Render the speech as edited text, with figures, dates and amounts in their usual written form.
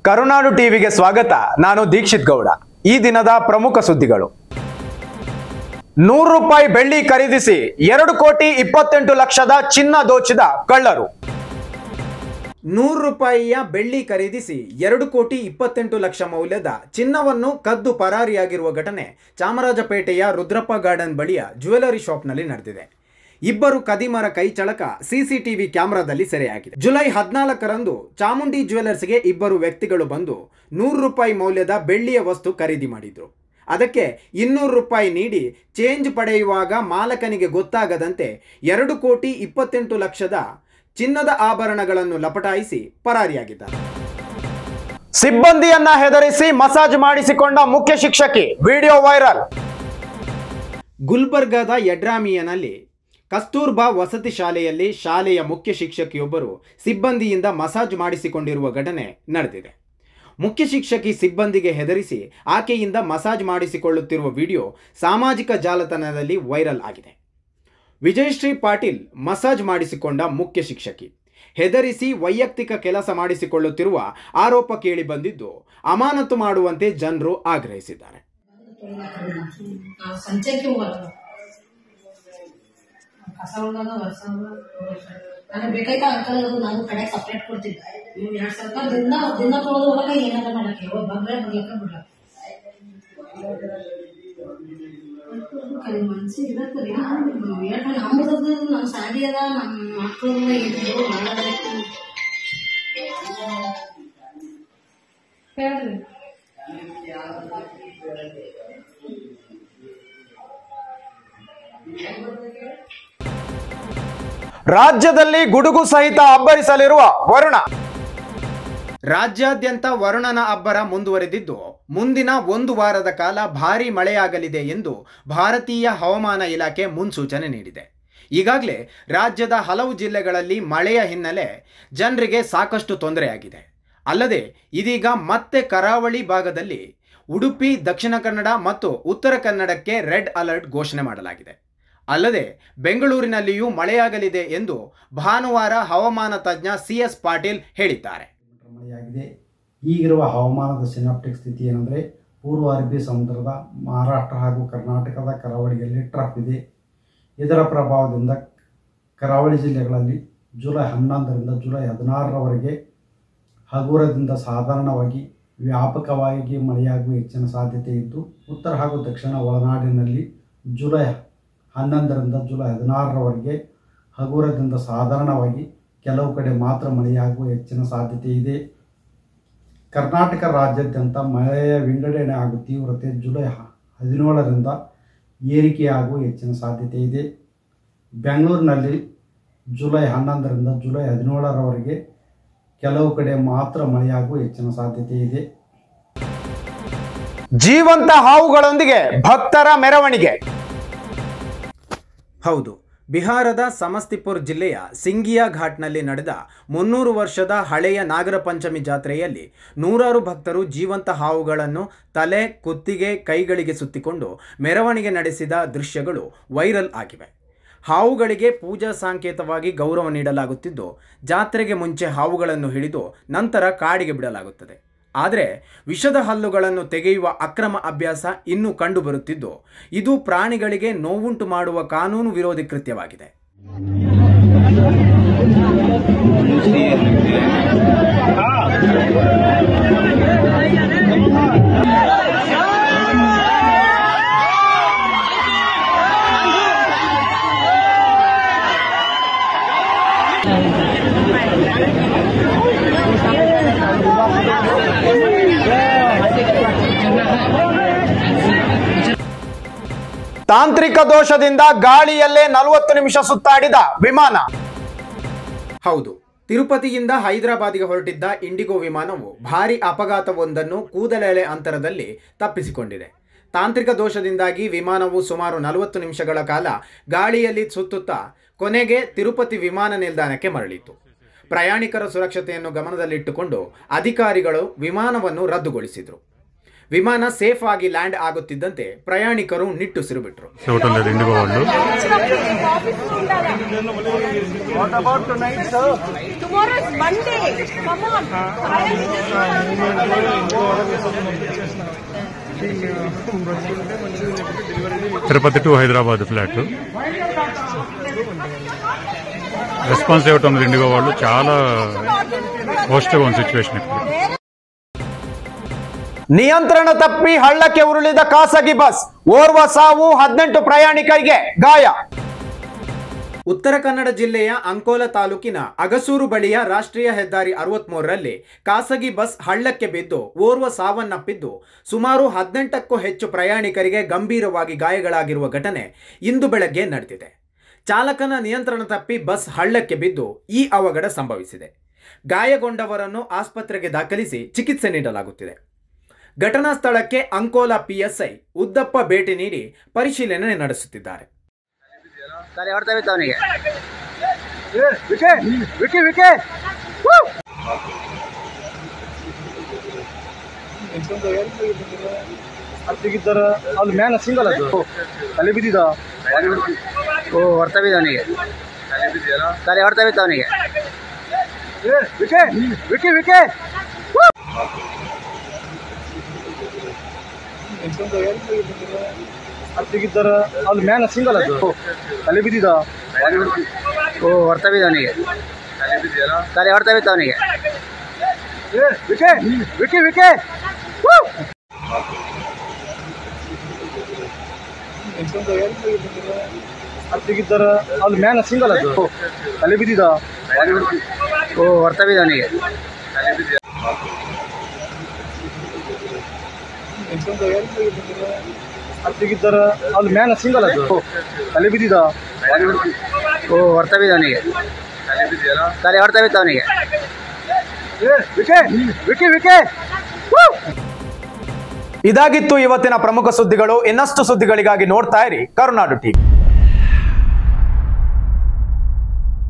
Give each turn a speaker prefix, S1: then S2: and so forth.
S1: ಕರುನಾಡು ಟಿವಿಗೆ ಸ್ವಾಗತ. ನಾನು ದೀಕ್ಷಿತ್ ಗೌಡ. ಈ ದಿನದ ಪ್ರಮುಖ ಸುದ್ದಿಗಳು. 100 ರೂಪಾಯಿ ಬೆಳ್ಳಿ ಖರೀದಿಸಿ 2,28,00,000 ಚಿನ್ನ ದೋಚಿದ ಕಳ್ಳರು.
S2: 100 ರೂಪಾಯಿಯ ಬೆಳ್ಳಿ ಖರೀದಿಸಿ 2,28,00,000 ಮೌಲ್ಯದ ಚಿನ್ನವನ್ನು ಕದ್ದು ಪರಾರಿಯಾಗಿರುವ ಘಟನೆ ಚಾಮರಾಜಪೇಟೆಯ ರುದ್ರಪ್ಪ ಗಾರ್ಡನ್ ಬಳಿಯ ಜ್ಯುವೆಲರಿ ಶಾಪ್ನಲ್ಲಿ ನಡೆದಿದೆ. ಇಬ್ಬರು ಕದಿಮರ ಕೈಚಳಕ ಸಿಸಿಟಿವಿ ಕ್ಯಾಮೆರಾದಲ್ಲಿ ಸೆರೆಯಾಗಿದೆ. ಜುಲೈ 14ರಂದು ಚಾಮುಂಡಿ ಜ್ಯುವೆಲರ್ಸ್ಗೆ ಇಬ್ಬರು ವ್ಯಕ್ತಿಗಳು ಬಂದು 100 ರೂಪಾಯಿ ಮೌಲ್ಯದ ಬೆಳ್ಳಿಯ ವಸ್ತು ಖರೀದಿ ಮಾಡಿದ್ರು. ಅದಕ್ಕೆ 200 ರೂಪಾಯಿ ನೀಡಿ ಚೇಂಜ್ ಪಡೆಯುವಾಗ ಮಾಲಕನಿಗೆ ಗೊತ್ತಾಗದಂತೆ 2,28,00,000 ಚಿನ್ನದ ಆಭರಣಗಳನ್ನು ಲಪಟಾಯಿಸಿ ಪರಾರಿಯಾಗಿದ್ದಾರೆ.
S1: ಸಿಬ್ಬಂದಿಯನ್ನ ಹೆದರಿಸಿ ಮಸಾಜ್ ಮಾಡಿಸಿಕೊಂಡ ಮುಖ್ಯ ಶಿಕ್ಷಕಿ, ವಿಡಿಯೋ ವೈರಲ್.
S2: ಗುಲ್ಬರ್ಗಾದ ಯಡ್ರಾಮಿಯನಲ್ಲಿ ಕಸ್ತೂರ್ಬಾ ವಸತಿ ಶಾಲೆಯಲ್ಲಿ ಶಾಲೆಯ ಮುಖ್ಯ ಶಿಕ್ಷಕಿಯೊಬ್ಬರು ಸಿಬ್ಬಂದಿಯಿಂದ ಮಸಾಜ್ ಮಾಡಿಸಿಕೊಂಡಿರುವ ಘಟನೆ ನಡೆದಿದೆ. ಮುಖ್ಯ ಶಿಕ್ಷಕಿ ಸಿಬ್ಬಂದಿಗೆ ಹೆದರಿಸಿ ಆಕೆಯಿಂದ ಮಸಾಜ್ ಮಾಡಿಸಿಕೊಳ್ಳುತ್ತಿರುವ ವಿಡಿಯೋ ಸಾಮಾಜಿಕ ಜಾಲತಾಣದಲ್ಲಿ ವೈರಲ್ ಆಗಿದೆ. ವಿಜಯಶ್ರೀ ಪಾಟೀಲ್ ಮಸಾಜ್ ಮಾಡಿಸಿಕೊಂಡ ಮುಖ್ಯ ಶಿಕ್ಷಕಿ ಹೆದರಿಸಿ ವೈಯಕ್ತಿಕ ಕೆಲಸ ಮಾಡಿಸಿಕೊಳ್ಳುತ್ತಿರುವ ಆರೋಪ ಕೇಳಿ ಬಂದಿದ್ದು ಅಮಾನತು ಮಾಡುವಂತೆ ಜನರು ಆಗ್ರಹಿಸಿದ್ದಾರೆ.
S3: ನನಗೆ ಬೇಕಾಯ್ತಾ ಅಂಕಲ್, ನಾನು ಕಡೆ ಸಪ್ರೇಟ್ ಕೊಡ್ತಿದ್ದೆ. ನೀವು 2,000 ದಿನ ತೊಳೆದು ಹೋಗಕ್ಕೆ ಏನಾರ ಮಾಡಕ್ಕೆ ಬಂದ್ರೆ ಬರ್ಲಕ್ಕ ಬಿಡ್ಲಕ್ಕ ಮನ್ಸಿಗೆ ಇರತ್ತರಿ. ಹೇಳ್ರಿ ಅಂಬುದದ್ದು ನಮ್ಮ ಸ್ಯಾರಿ ಅದ, ನಮ್ಮ ಮಕ್ಕಳನ್ನ ಇದ್ದು ಮಾಡಬೇಕು ಹೇಳ್ರಿ.
S1: ರಾಜ್ಯದಲ್ಲಿ ಗುಡುಗು ಸಹಿತ ಅಬ್ಬರಿಸಲಿರುವ ವರುಣ.
S2: ರಾಜ್ಯಾದ್ಯಂತ ವರುಣನ ಅಬ್ಬರ ಮುಂದುವರೆದಿದ್ದು ಮುಂದಿನ 1 ವಾರದ ಕಾಲ ಭಾರೀ ಮಳೆಯಾಗಲಿದೆ ಎಂದು ಭಾರತೀಯ ಹವಾಮಾನ ಇಲಾಖೆ ಮುನ್ಸೂಚನೆ ನೀಡಿದೆ. ಈಗಾಗಲೇ ರಾಜ್ಯದ ಹಲವು ಜಿಲ್ಲೆಗಳಲ್ಲಿ ಮಳೆಯ ಹಿನ್ನೆಲೆ ಜನರಿಗೆ ಸಾಕಷ್ಟು ತೊಂದರೆಯಾಗಿದೆ. ಅಲ್ಲದೆ ಇದೀಗ ಮತ್ತೆ ಕರಾವಳಿ ಭಾಗದಲ್ಲಿ ಉಡುಪಿ, ದಕ್ಷಿಣ ಕನ್ನಡ ಮತ್ತು ಉತ್ತರ ಕನ್ನಡಕ್ಕೆ ರೆಡ್ ಅಲರ್ಟ್ ಘೋಷಣೆ ಮಾಡಲಾಗಿದೆ. ಅಲ್ಲದೆ ಬೆಂಗಳೂರಿನಲ್ಲಿಯೂ ಮಳೆಯಾಗಲಿದೆ ಎಂದು ಭಾನುವಾರ ಹವಾಮಾನ ತಜ್ಞ CS ಪಾಟೀಲ್ ಹೇಳಿದ್ದಾರೆ.
S4: ಮಳೆಯಾಗಿದೆ. ಈಗಿರುವ ಹವಾಮಾನದ ಸಿನಾಪ್ಟಿಕ್ ಸ್ಥಿತಿ ಏನಂದರೆ, ಪೂರ್ವ ಅರಬ್ಬಿ ಸಮುದ್ರದ ಮಹಾರಾಷ್ಟ್ರ ಹಾಗೂ ಕರ್ನಾಟಕದ ಕರಾವಳಿಯಲ್ಲಿ ಟ್ರಫ್ ಇದೆ. ಇದರ ಪ್ರಭಾವದಿಂದ ಕರಾವಳಿ ಜಿಲ್ಲೆಗಳಲ್ಲಿ ಜುಲೈ 11ರಿಂದ ಜುಲೈ 16ರವರೆಗೆ ಹಗುರದಿಂದ ಸಾಧಾರಣವಾಗಿ ವ್ಯಾಪಕವಾಗಿ ಮಳೆಯಾಗುವ ಹೆಚ್ಚಿನ ಸಾಧ್ಯತೆ ಇದ್ದು, ಉತ್ತರ ಹಾಗೂ ದಕ್ಷಿಣ ಒಳನಾಡಿನಲ್ಲಿ ಜುಲೈ 11ರಿಂದ ಜುಲೈ 16ರವರೆಗೆ ಹಗುರದಿಂದ ಸಾಧಾರಣವಾಗಿ ಕೆಲವು ಕಡೆ ಮಾತ್ರ ಮಳೆಯಾಗುವ ಹೆಚ್ಚಿನ ಸಾಧ್ಯತೆ ಇದೆ. ಕರ್ನಾಟಕ ರಾಜ್ಯಾದ್ಯಂತ ಮಳೆಯ ವಿಂಗಡಣೆ ಹಾಗೂ ತೀವ್ರತೆ ಜುಲೈ 17ರಿಂದ ಏರಿಕೆಯಾಗುವ ಹೆಚ್ಚಿನ ಸಾಧ್ಯತೆ ಇದೆ. ಬೆಂಗಳೂರಿನಲ್ಲಿ ಜುಲೈ 11ರಿಂದ ಜುಲೈ 17ರವರೆಗೆ ಕೆಲವು ಕಡೆ ಮಾತ್ರ ಮಳೆಯಾಗುವ ಹೆಚ್ಚಿನ ಸಾಧ್ಯತೆ ಇದೆ.
S1: ಜೀವಂತ ಹಾವುಗಳೊಂದಿಗೆ ಭಕ್ತರ ಮೆರವಣಿಗೆ.
S2: ಹೌದು, ಬಿಹಾರದ ಸಮಸ್ತಿಪುರ್ ಜಿಲ್ಲೆಯ ಸಿಂಗಿಯಾ ಘಾಟ್ನಲ್ಲಿ ನಡೆದ 300 ವರ್ಷದ ಹಳೆಯ ನಾಗರ ಪಂಚಮಿ ಜಾತ್ರೆಯಲ್ಲಿ ನೂರಾರು ಭಕ್ತರು ಜೀವಂತ ಹಾವುಗಳನ್ನು ತಲೆ, ಕುತ್ತಿಗೆ, ಕೈಗಳಿಗೆ ಸುತ್ತಿಕೊಂಡು ಮೆರವಣಿಗೆ ನಡೆಸಿದ ದೃಶ್ಯಗಳು ವೈರಲ್ ಆಗಿವೆ. ಹಾವುಗಳಿಗೆ ಪೂಜಾ ಸಾಂಕೇತವಾಗಿ ಗೌರವ ನೀಡಲಾಗುತ್ತಿದ್ದು, ಜಾತ್ರೆಗೆ ಮುಂಚೆ ಹಾವುಗಳನ್ನು ಹಿಡಿದು ನಂತರ ಕಾಡಿಗೆ ಬಿಡಲಾಗುತ್ತದೆ. ಆದರೆ ವಿಷದ ಹಲ್ಲುಗಳನ್ನು ತೆಗೆಯುವ ಅಕ್ರಮ ಅಭ್ಯಾಸ ಇನ್ನೂ ಕಂಡುಬರುತ್ತಿದ್ದು, ಇದು ಪ್ರಾಣಿಗಳಿಗೆ ನೋವುಂಟು ಮಾಡುವ ಕಾನೂನು ವಿರೋಧಿ ಕೃತ್ಯವಾಗಿದೆ.
S1: ತಾಂತ್ರಿಕ ದೋಷದಿಂದ ಗಾಳಿಯಲ್ಲೇ 40 ನಿಮಿಷ ಸುತ್ತಾಡಿದ ವಿಮಾನ.
S2: ಹೌದು, ತಿರುಪತಿಯಿಂದ ಹೈದರಾಬಾದ್ಗೆ ಹೊರಟಿದ್ದ ಇಂಡಿಗೋ ವಿಮಾನವು ಭಾರೀ ಅಪಘಾತವೊಂದನ್ನು ಕೂದಲೆಳೆ ಅಂತರದಲ್ಲಿ ತಪ್ಪಿಸಿಕೊಂಡಿದೆ. ತಾಂತ್ರಿಕ ದೋಷದಿಂದಾಗಿ ವಿಮಾನವು ಸುಮಾರು 40 ನಿಮಿಷಗಳ ಕಾಲ ಗಾಳಿಯಲ್ಲಿ ಸುತ್ತುತ್ತಾ ಕೊನೆಗೆ ತಿರುಪತಿ ವಿಮಾನ ನಿಲ್ದಾಣಕ್ಕೆ ಮರಳಿತು. ಪ್ರಯಾಣಿಕರ ಸುರಕ್ಷತೆಯನ್ನು ಗಮನದಲ್ಲಿಟ್ಟುಕೊಂಡು ಅಧಿಕಾರಿಗಳು ವಿಮಾನವನ್ನು ರದ್ದುಗೊಳಿಸಿದರು. ವಿಮಾನ ಸೇಫ್ ಆಗಿ ಲ್ಯಾಂಡ್ ಆಗುತ್ತಿದ್ದಂತೆ ಪ್ರಯಾಣಿಕರು ನಿಟ್ಟುಸಿರು ಬಿಟ್ಟರು.
S5: Tirupati to Hyderabad flight response ఇవ్వటం ఇండిగో వాళ్ళు చాలా పాజిటివ్ ఉన్న సిచ్యువేషన్.
S1: ನಿಯಂತ್ರಣ ತಪ್ಪಿ ಹಳ್ಳಕ್ಕೆ ಉರುಳಿದ ಖಾಸಗಿ ಬಸ್, ಓರ್ವ ಸಾವು, 18 ಪ್ರಯಾಣಿಕರಿಗೆ ಗಾಯ.
S2: ಉತ್ತರ ಕನ್ನಡ ಜಿಲ್ಲೆಯ ಅಂಕೋಲ ತಾಲೂಕಿನ ಅಗಸೂರು ಬಳಿಯ ರಾಷ್ಟ್ರೀಯ ಹೆದ್ದಾರಿ 63ರಲ್ಲಿ ಖಾಸಗಿ ಬಸ್ ಹಳ್ಳಕ್ಕೆ ಬಿದ್ದು ಓರ್ವ ಸಾವನ್ನಪ್ಪಿದ್ದು ಸುಮಾರು 18ಕ್ಕೂ ಹೆಚ್ಚು ಪ್ರಯಾಣಿಕರಿಗೆ ಗಂಭೀರವಾಗಿ ಗಾಯಗಳಾಗಿರುವ ಘಟನೆ ಇಂದು ಬೆಳಗ್ಗೆ ನಡೆದಿದೆ. ಚಾಲಕನ ನಿಯಂತ್ರಣ ತಪ್ಪಿ ಬಸ್ ಹಳ್ಳಕ್ಕೆ ಬಿದ್ದು ಈ ಅವಘಡ ಸಂಭವಿಸಿದೆ. ಗಾಯಗೊಂಡವರನ್ನು ಆಸ್ಪತ್ರೆಗೆ ದಾಖಲಿಸಿ ಚಿಕಿತ್ಸೆ ನೀಡಲಾಗುತ್ತಿದೆ. ಘಟನಾ ಸ್ಥಳಕ್ಕೆ ಅಂಕೋಲ ಪಿಎಸ್ಐ ಉದ್ದಪ್ಪ ಭೇಟಿ ನೀಡಿ ಪರಿಶೀಲನೆ ನಡೆಸುತ್ತಿದ್ದಾರೆ.
S6: ಅಲ್ಲಿ ಮ್ಯಾನ್ ಸಿಂಗಲ್ ಅದು ತಲೆ ಬಿದ್ದಿದ ಹೊರ್ತಾ ಬಿದ್ದ ಅವನಿಗೆ, ತಲೆ ಹೊರ್ತಾ ಬಿದ್ದ ಅವನಿಗೆ. ಅತ್ತಿಗಿದ್ದಾರ ಅಲ್ಲಿ ಮ್ಯಾನ್ ಸಿಂಗಲ್ ಅದು ತಲೆ ಬಿದ್ದಿದ ಹೊರ್ತಾ ಬಿದ್ದ ಅವನಿಗೆ, ತಲೆ ಹೊರ್ತಾ ಬಿದ್ದ ಅವನಿಗೆ. ಅತ್ತಿಗಿದ್ದಾರ ಅಲ್ಲಿ ಮ್ಯಾನ್ ಸಿಂಗಲ್ ಅದು ತಲೆ ಬಿದ್ದಿದ ಹೊರ್ತಾ ಬಿದ್ದ ಅವನಿಗೆ. ಅತ್ತಿಗಿದ್ದಾರ ಅಲ್ಲಿ ಮ್ಯಾನ್ ಸಿಂಗಲ್ ಅದು ತಲೆ ಬಿದ್ದಿದ ಹೊರ್ತಾ ಬಿದ್ದ ಅವನಿಗೆ, ತಲೆ ಹೊರ್ತಾ ಬಿದ್ದ ಅವನಿಗೆ.
S1: ಇದಾಗಿತ್ತು ಇವತ್ತಿನ ಪ್ರಮುಖ ಸುದ್ದಿಗಳು. ಇನ್ನಷ್ಟು ಸುದ್ದಿಗಳಿಗಾಗಿ ನೋಡ್ತಾ ಇರಿ ಕರುನಾಡು ಟಿವಿ.